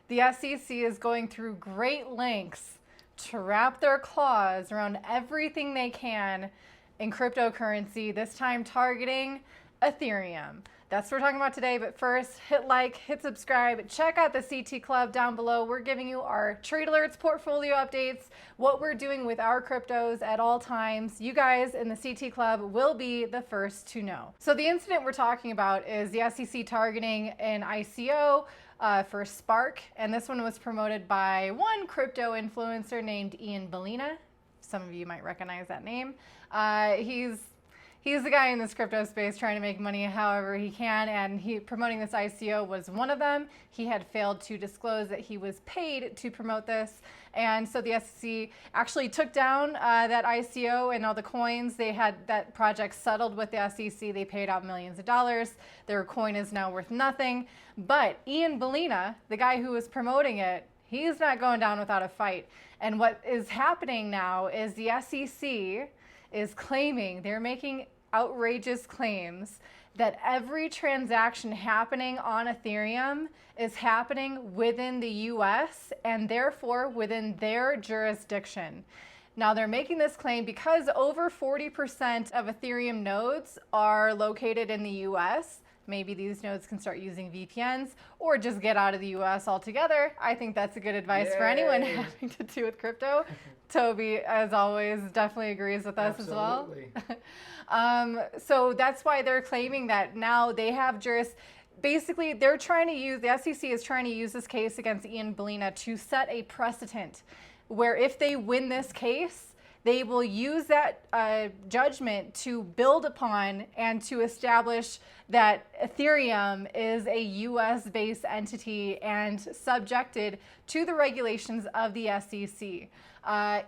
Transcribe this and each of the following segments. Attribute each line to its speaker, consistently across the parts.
Speaker 1: The SEC is going through great lengths to wrap their claws around everything they can in cryptocurrency, this time targeting Ethereum. That's what we're talking about today, but first, hit like, hit subscribe, check out the CT Club down below. We're giving you our trade alerts, portfolio updates, what we're doing with our cryptos at all times. You guys in the CT Club will be the first to know. So the incident we're talking about is the SEC targeting an ICO for Spark, and this one was promoted by one crypto influencer named Ian Bellina. Some of you might recognize that name. He's the guy in this crypto space trying to make money however he can, and promoting this ICO was one of them. He had failed to disclose that he was paid to promote this, and so the SEC actually took down that ICO and all the coins. They had that project settled with the SEC. They paid out millions of dollars. Their coin is now worth nothing. But Ian Bellina, the guy who was promoting it, he's not going down without a fight. And what is happening now is the SEC is claiming, they're making outrageous claims that every transaction happening on Ethereum is happening within the US and therefore within their jurisdiction. Now they're making this claim because over 40% of Ethereum nodes are located in the US. Maybe these nodes can start using VPNs or just get out of the US altogether. I think that's a good advice for anyone having to do with crypto. Toby, as always, definitely agrees with us as well. So that's why they're claiming that now they have basically they're trying to use, the SEC is trying to use this case against Ian Bellina to set a precedent where if they win this case, they will use that judgment to build upon and to establish that Ethereum is a US-based entity and subjected to the regulations of the SEC.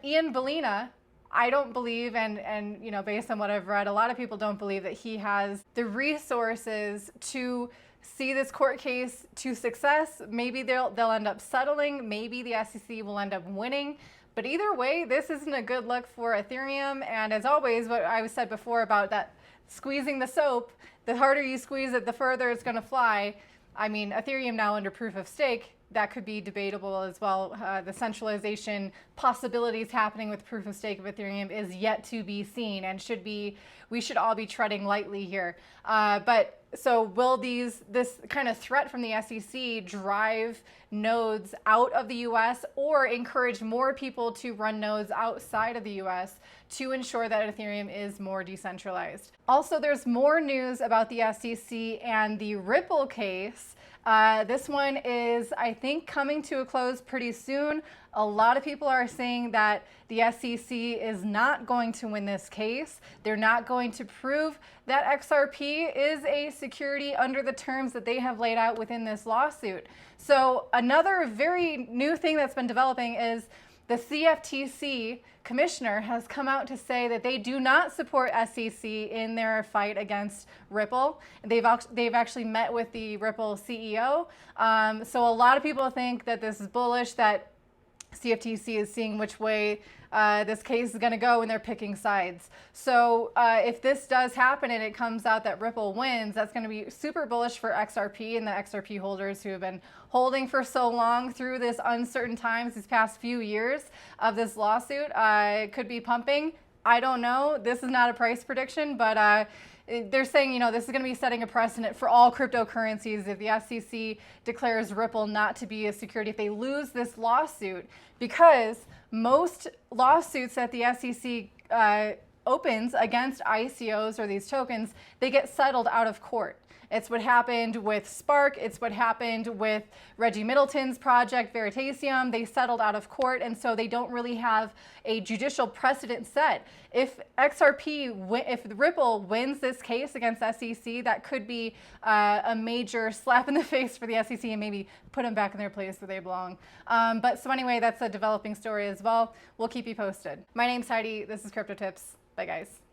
Speaker 1: Ian Bellina, I don't believe, and you know, based on what I've read, a lot of people don't believe that he has the resources to see this court case to success. Maybe they'll end up settling. Maybe the SEC will end up winning. But either way, this isn't a good look for Ethereum. And as always, what I said before about that squeezing the soap, the harder you squeeze it, the further it's going to fly. I mean, Ethereum now under proof of stake, that could be debatable as well. The centralization possibilities happening with proof of stake of Ethereum is yet to be seen and we should all be treading lightly here. But so will this kind of threat from the SEC drive nodes out of the US or encourage more people to run nodes outside of the US to ensure that Ethereum is more decentralized? Also, there's more news about the SEC and the Ripple case. This one is, I think, coming to a close pretty soon. A lot of people are saying that the SEC is not going to win this case. They're not going to prove that XRP is a security under the terms that they have laid out within this lawsuit. So another very new thing that's been developing is the CFTC commissioner has come out to say that they do not support SEC in their fight against Ripple. They've actually met with the Ripple CEO. So a lot of people think that this is bullish, that CFTC is seeing which way this case is going to go and they're picking sides. So if this does happen and it comes out that Ripple wins, that's going to be super bullish for XRP and the XRP holders who have been holding for so long through this uncertain times, these past few years of this lawsuit. It could be pumping. I don't know. This is not a price prediction, but they're saying, you know, this is going to be setting a precedent for all cryptocurrencies if the SEC declares Ripple not to be a security, if they lose this lawsuit, because most lawsuits that the SEC opens against ICOs or these tokens, they get settled out of court. It's what happened with Spark. It's what happened with Reggie Middleton's project, Veritasium. They settled out of court, and so they don't really have a judicial precedent set. If if Ripple wins this case against SEC, that could be a major slap in the face for the SEC and maybe put them back in their place where they belong. But so anyway, that's a developing story as well. We'll keep you posted. My name's Heidi. This is Crypto Tips. Bye, guys.